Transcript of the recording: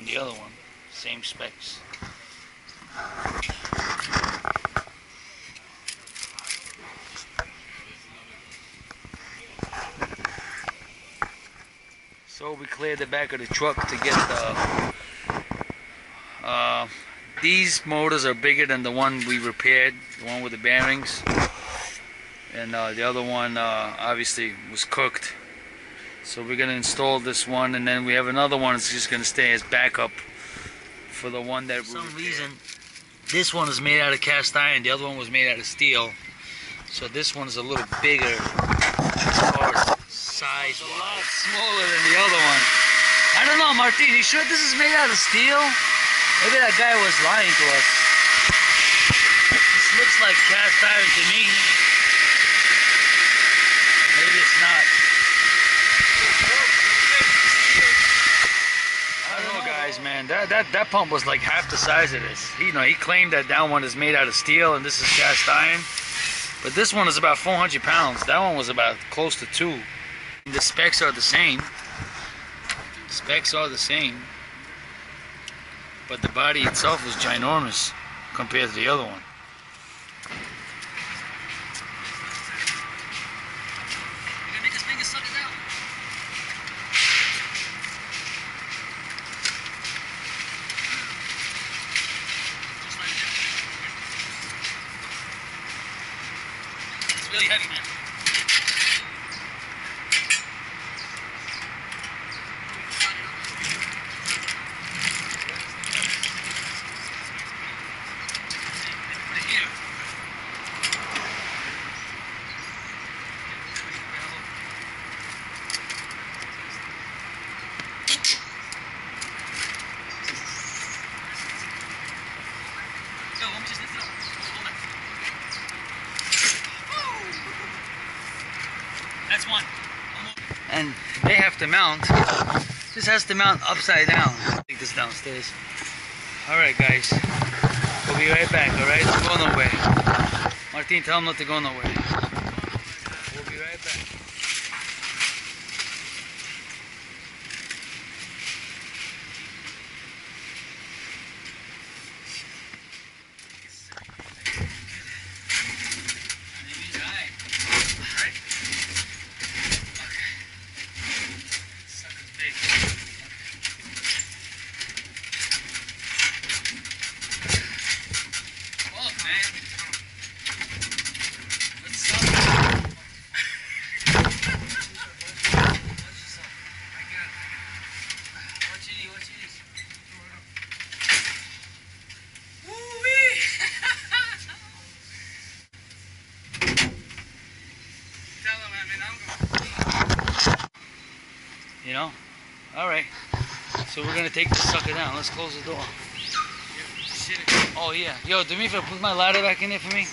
on the other one. Same specs. So we cleared the back of the truck to get the these motors are bigger than the one we repaired, the one with the bearings, and the other one obviously was cooked. So we're gonna install this one, and then we have another one that's just gonna stay as backup for the one that for some reason this one is made out of cast iron, the other one was made out of steel. So this one is a little bigger as far as size, a lot smaller than the other one. I don't know, Martin, you sure this is made out of steel? Maybe that guy was lying to us. This looks like cast iron to me. Maybe it's not. I don't know, guys, man. That pump was like half the size of this. He claimed that one is made out of steel and this is cast iron. But this one is about 400 pounds. That one was about close to 2. The specs are the same. Specs are the same. But the body itself is ginormous compared to the other one. You're gonna make his finger suck it down. Just like that. It's really heavy, man. That's one. And they have to mount. This has to mount upside down. Take this downstairs. Alright, guys. We'll be right back, alright? Don't go nowhere. Martin, tell him not to go nowhere. We'll be right back. You know? Alright. So we're gonna take this sucker down. Let's close the door. Oh yeah. Yo, do me a favor, put my ladder back in there for me.